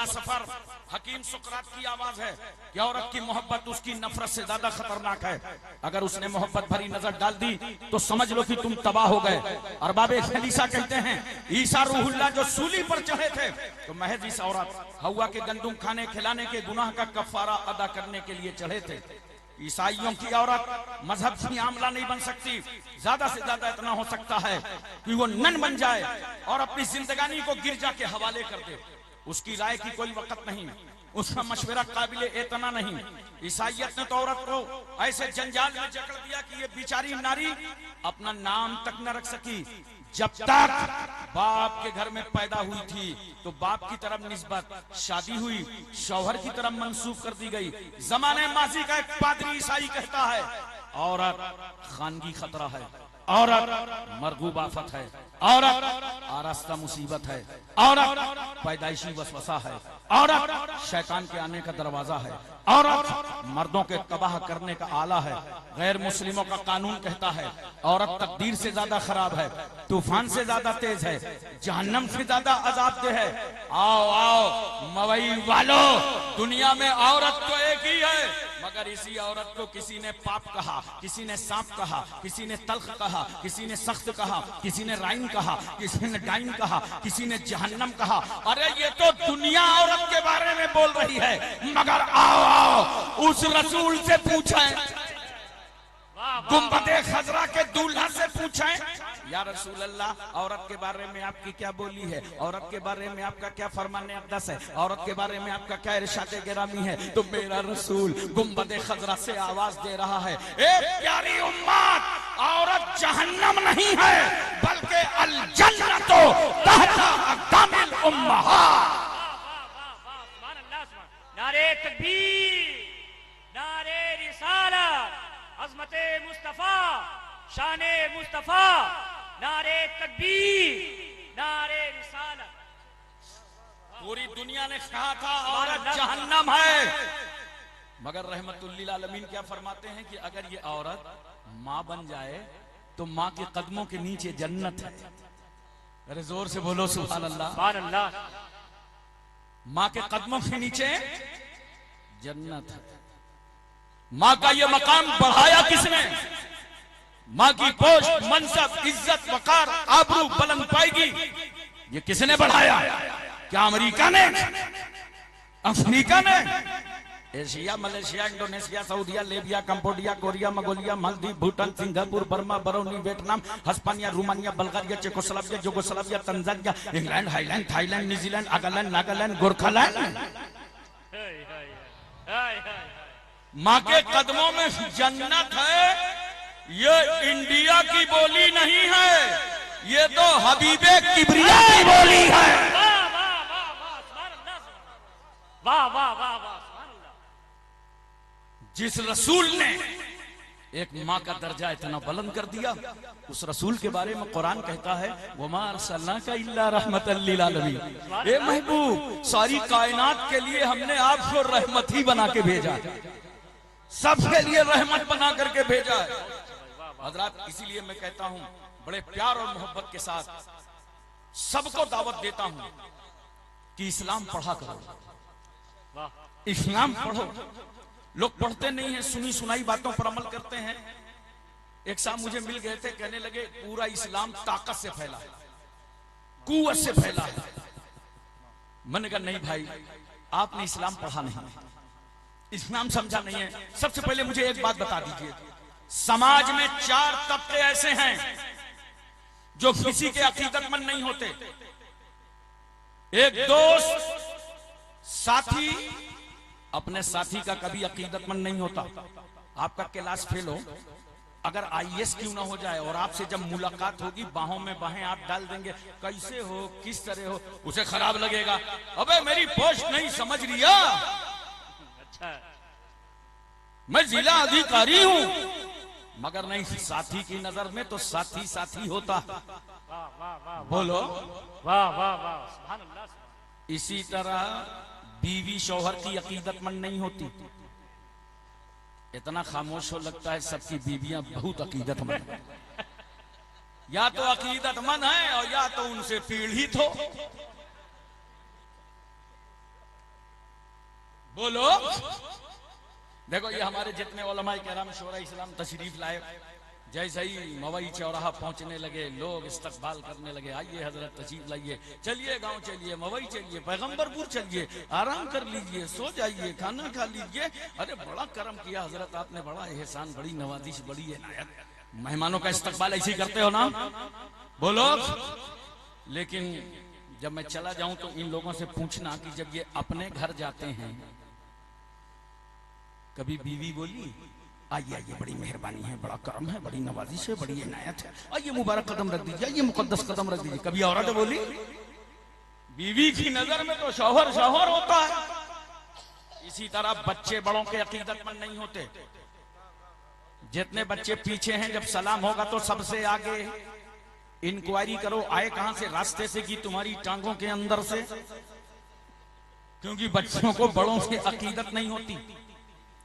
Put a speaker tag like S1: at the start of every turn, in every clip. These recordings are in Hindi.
S1: सफर हकीम सुकरात की आवाज है कि औरत की मोहब्बत उसकी नफरत से ज्यादा खतरनाक है। अगर उसने मोहब्बत भरी नजर डाल दी तो समझ लो कि तुम तबाह हो गए। अरबाब खलीसा कहते हैं ईसा रूहुल्लाह जो सूली पर चढ़े थे तो महज इस औरत हवा के गंदुम खाने खिलाने के गुनाह का कफारा अदा करने के लिए चढ़े थे। ईसाइयों की औरत मजहब की आमला नहीं बन सकती। ज्यादा से ज्यादा इतना हो सकता है कि वो नन बन जाए और अपनी जिंदगानी को गिरजा के हवाले कर दे। उसकी राय की कोई वक़्त नहीं, उसका मशवरा काबिल एतना नहीं। ईसाइयत ने तो औरत को ऐसे जंजाल में जकड़ दिया कि ये बेचारी नारी अपना नाम तक न रख सकी। जब तक बाप के घर में पैदा हुई थी तो बाप की तरफ निस्बत, शादी हुई शौहर की तरफ मंसूब कर दी गई। जमाने माजी का एक पादरी ईसाई कहता है औरत खानगी खतरा है, औरत मरगूब आफत है, औरत आरास्ता मुसीबत है, औरत पैदाइशी वसवसा है, औरत शैतान के आने का दरवाजा है, औरत मर्दों के तबाह करने का आला है। गैर मुस्लिमों का कानून कहता है औरत तकदीर से ज्यादा खराब है, तूफान से ज्यादा तेज है, जहन्नम से ज्यादा अजाबदेह है। आओ आओ मवई वालों, दुनिया में औरत तो एक ही है, मगर इसी औरत को किसी ने पाप कहा, किसी ने सांप कहा, किसी ने तल्ख कहा, किसी ने सख्त कहा, किसी ने राइन कहा, किसी ने डाइन कहा, किसी ने जहन्नम कहा। अरे ये तो दुनिया औरत के बारे में बोल रही है, मगर आओ आओ उस रसूल से पूछें, गुंबदे खजरा के दूल्हा से पूछें या रसूल अल्लाह औरत के बारे में आपकी क्या बोली है, औरत के बारे में आपका क्या फरमान अक़दस है, औरत के बारे में आपका क्या इरशाद गिरामी है। तो मेरा रसूल गुंबदे खजरा से आवाज दे रहा है ए प्यारी उम्मत, औरत जहन्नम नहीं है बल्कि अल जन्नतो तहता अक़दामिल उम्महात।
S2: नारे तकबीर, नारे रिसालत, अज़मते मुस्तफा, शाने मुस्तफा, नारे तकबीर, नारे रिसालत।
S1: पूरी दुनिया ने कहा था औरत जहन्नम है, मगर रहमतुल्लिल आलमीन क्या फरमाते हैं कि अगर ये औरत माँ बन जाए तो माँ के कदमों के नीचे जन्नत है। अरे जोर से बोलो सुभान अल्लाह,
S2: सुभान अल्लाह।
S1: माँ के कदमों के नीचे जन्नत है। माँ का ये मकाम बढ़ाया किसने? माँ की पोस्ट, मनसब, इज्जत, वकार, आबरू बुलंद पाएगी, ये किसने बढ़ाया? क्या अमेरिका ने, अफ्रीका ने? Asia, Malaysia, Indonesia, Saudia, Libya, Cambodia, Korea, Mongolia, Maldives, Bhutan, Singapore, Burma, Brunei, Vietnam, Hispania, Romania, Bulgaria, Czechoslovakia, Yugoslavia, Tanzania, England, Highland, Thailand, New Zealand, Nagaland, Nagaland, Gorkhaland. माँ के कदमों में जन्नत है। ये इंडिया की बोली नहीं है, ये तो हबीबे किबरिया की बोली है।
S2: वाह वाह वाह वाह।
S1: जिस रसूल ने एक माँ का दर्जा इतना बुलंद कर दिया, उस रसूल के बारे में कुरान कहता है वमा अरसलनाका इल्ला रहमतल लिल आलमीन। ए महबूब, सारी कायनात के लिए हमने आपको रहमत ही बना के भेजा, सबके लिए रहमत बना करके भेजा है। हजरात, इसीलिए मैं कहता हूं बड़े प्यार और मोहब्बत के साथ सबको दावत देता हूं कि इस्लाम पढ़ा करो, इस्लाम पढ़ो। लोग पढ़ते नहीं है, सुनी सुनाई बातों पर अमल करते हैं। एक साहब मुझे मिल गए थे, कहने लगे पूरा इस्लाम ताकत से फैला है, कुव्वत से फैला है। मैंने कहा नहीं भाई, आपने इस्लाम पढ़ा नहीं, इस्लाम समझा नहीं है। सबसे पहले मुझे एक बात बता दीजिए, समाज में 4 तबके ऐसे हैं जो किसी के अकीदतमंद नहीं होते। एक दोस्त, साथी अपने साथी का कभी अकीदतमंद नहीं होता। आपका क्लास फेल हो, अगर आईएएस क्यों ना हो जाए और आपसे जब मुलाकात होगी बाहों में बाहें आप डाल देंगे, कैसे हो, किस तरह हो, उसे खराब लगेगा। अबे मेरी पोस्ट नहीं समझ रिया, मैं जिला अधिकारी हूं, मगर नहीं, साथी की नजर में तो साथी साथी होता। बोलो
S2: वाह वाह वाह, सुभान अल्लाह।
S1: इसी तरह बीवी शौहर की अकीदतमंद नहीं होती। इतना खामोश हो लगता है सबकी बीवियां बहुत अकीदतमंद हैं। या तो अकीदतमंद है और या तो उनसे पीड़ित हो। बोलो। देखो ये हमारे जितने उलमाए किराम शोरा इस्लाम तशरीफ लाए, जैसे ही मवई चौराहा पहुंचने लगे लोग इस्तकबाल करने लगे, आइए हजरत तशरीफ लाइए, चलिए गांव चलिए, मवई चलिए, पैगंबरपुर चलिए, आराम कर लीजिए, सो जाइए, खाना खा लीजिए। अरे बड़ा करम किया हजरत, आपने बड़ा एहसान, बड़ी नवाजिश, बड़ी इनायत। मेहमानों का इस्तकबाल ऐसे ही करते हो ना? बोलो। लेकिन जब मैं चला जाऊं तो इन लोगों से पूछना कि जब ये अपने घर जाते हैं, कभी बीवी बोली आइए आइए, बड़ी मेहरबानी है, बड़ा करम है, बड़ी नवाजिश है, बड़ी इनायत है, आइए मुबारक कदम रख दीजिए, आइए मुकद्दस कदम रख दीजिए? कभी औरत बोली? बीवी की नजर में तो शौहर शौहर होता है। इसी तरह बच्चे बड़ों के अकीदतमंद नहीं होते। जितने बच्चे पीछे हैं, जब सलाम होगा तो सबसे आगे इंक्वायरी करो, आए कहां से? रास्ते से कि तुम्हारी टांगों के अंदर से? क्योंकि बच्चों को बड़ों से अकीदत नहीं होती।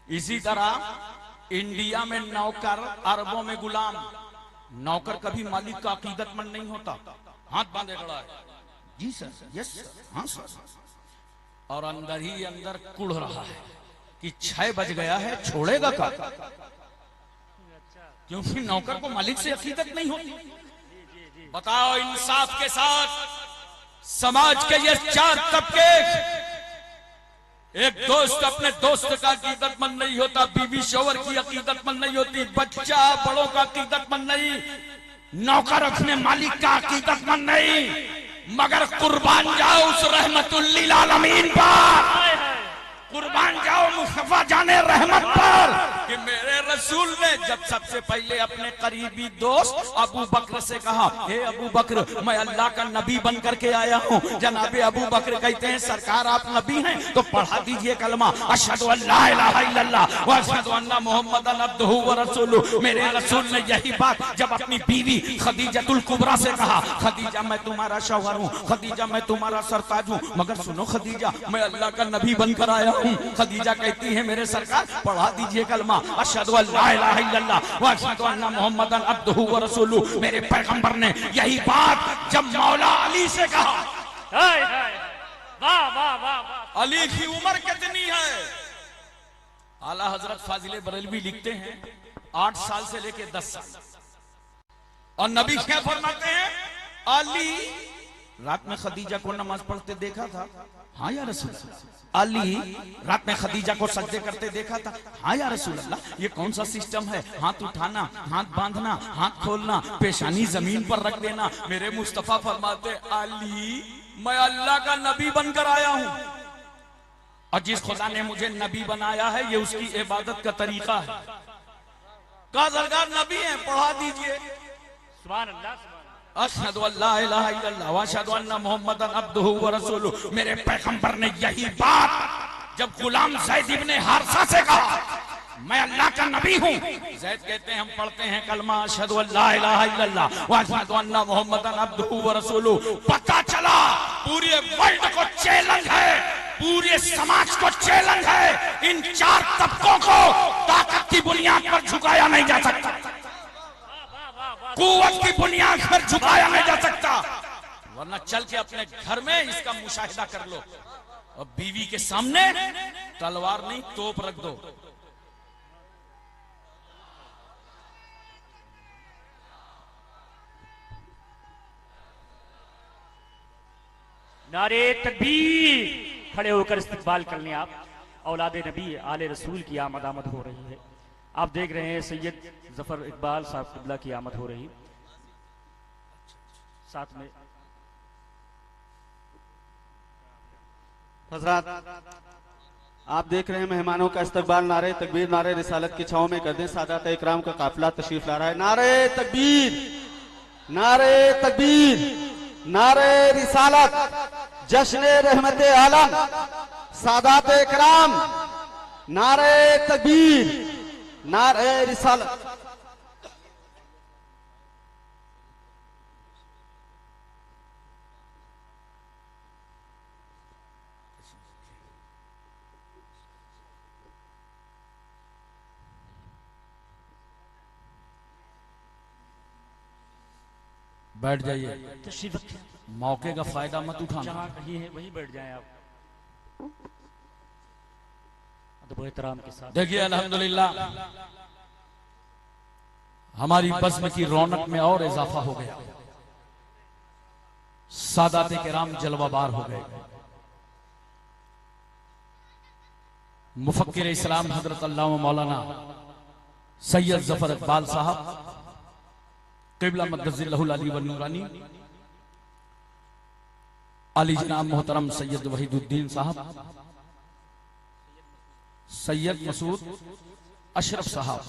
S1: इसी तरह इंडिया में नौकर, अरबों में गुलाम। नौकर कभी मालिक का अकीदतमंद नहीं होता, हाथ बांधे खड़ा है, जी सर, यस सर, हाँ सर, और अंदर ही अंदर कुढ़ रहा है कि 6 बज गया है, छोड़ेगा का? क्योंकि नौकर को मालिक से अकीदत नहीं होती। बताओ इंसाफ के साथ, समाज के ये 4 तबके, एक दोस्त अपने दोस्त का अकीदतमंद नहीं होता, बीवी शौहर की अकीदतमंद नहीं होती, बच्चा बड़ों का अकीदतमंद नहीं, नौकर अपने मालिक का अकीदतमंद नहीं। मगर कुर्बान जाओ उस रहमतुल लिल आलमीन पर, कुर्बान जाओ मुस्तफा जाने रहमत पर, कि मेरे रसूल ने जब सबसे पहले अपने करीबी दोस्त अबू बकर से कहा, हे अबू बकर, मैं अल्लाह का नबी बन करके आया हूँ। जनाबे अबू बकर कहते हैं, सरकार आप नबी हैं तो पढ़ा दीजिए कलमा, अशहदु अल्ला इलाहा इल्लल्लाह व अशहदु अन्ना मुहम्मदन अब्दुहु व रसूलुहु। मेरे रसूल ने यही बात जब अपनी बीवी खदीजतुल कुबरा से कहा, खदीजा मैं तुम्हारा शौहर हूँ, खदीजा मैं तुम्हारा सरताज हूँ, मगर सुनो खदीजा, मैं अल्लाह का नबी बनकर आया हूँ। खदीजा कहती है, मेरे सरकार पढ़ा दीजिए कलमा, अशहदु अल्ला इलाहा इल्लल्लाह व अशहदु अन्ना मुहम्मदन अब्दुहु व रसूलुहु। मेरे पैगंबर ने यही बात जब मौला अली से कहा।
S2: वाह वाह वाह वाह।
S1: अली की उम्र कितनी है? आला हजरत फाजिले बरेलवी लिखते हैं 8 साल से लेके 10 साल। और नबी क्या फरमाते हैं? अली रात में खदीजा को नमाज पढ़ते देखा था, हाँ या रसूल अल्लाह। अली रात में खदीजा को सजदे करते देखा था, हाँ या रसूल अल्लाह। ये कौन सा सिस्टम है? हाथ उठाना, हाथ बांधना, हाथ खोलना, पेशानी जमीन पर रख देना। मेरे मुस्तफा फरमाते, अली मैं अल्लाह का नबी बनकर आया हूं, और जिस खुदा ने मुझे नबी बनाया है ये उसकी इबादत का तरीका है। का सरकार नबी है, पढ़ा दीजिए
S2: सुभान अल्लाह, सुभान
S1: अशहदु अल्ला इलाहा इल्लल्लाह व अशहदु अन्ना मुहम्मदन अब्दुहु व रसूलुहु। मेरे पैगंबर ने यही बात जब गुलाम ज़ैद इब्ने हारिसा से कहा, मैं अल्लाह का नबी हूँ। ज़ैद कहते हैं, हम पढ़ते हैं कलमा अशहदु अल्ला इलाहा इल्लल्लाह व अशहदु अन्ना मुहम्मदन अब्दुहु व रसूलुहु। पता चला पूरे वर्ल्ड को चैलेंज है, पूरे समाज को चैलेंज है, इन 4 तबकों को ताकत की बुनियाद पर झुकाया नहीं जा सकता, कुव्वत की बुनियाद पर झुकाया नहीं जा सकता। वरना चल के अपने घर में इसका मुशाहिदा कर लो, और बीवी के सामने तलवार नहीं तोप रख दो।
S2: नारे तकबीर। खड़े होकर इस्तकबाल कर लें आप। औलाद नबी आले रसूल की आमद हो रही है। आप देख रहे हैं सैयद जफर इकबाल साहब किबला की आमद हो रही, साथ में
S3: हजरात आप देख रहे हैं मेहमानों का इस्तकबाल नारे तकबीर नारे रिसालत की छाओं में कर दें। सादात इकराम का काफिला तशरीफ ला रहा है। नारे तकबीर, नारे तकबीर, नारे रिसालत, जश्न रहमत आलम, सादात इकराम, नारे तकबीर, नारे रिसालत।
S1: बैठ जाइए,
S2: तशरीफ रखिए,
S1: मौके का फायदा मत उठाना।
S2: जहाँ कहीं है वहीं बैठ जाएं आप अदब एहतराम के साथ।
S1: देखिए अल्हम्दुलिल्लाह हमारी बज़्म की रौनक में और इजाफा हो गया, सादात किराम जलवाबार हो गए। मुफक्किर इस्लाम हजरत अल्लामा मौलाना सैयद जफर इकबाल साहब क़िबला मद्दज़िल्लहुल अली व नूरानी, अली जनाब मोहतरम सैयद वहीदुद्दीन साहब, सैयद मसूद अशरफ साहब।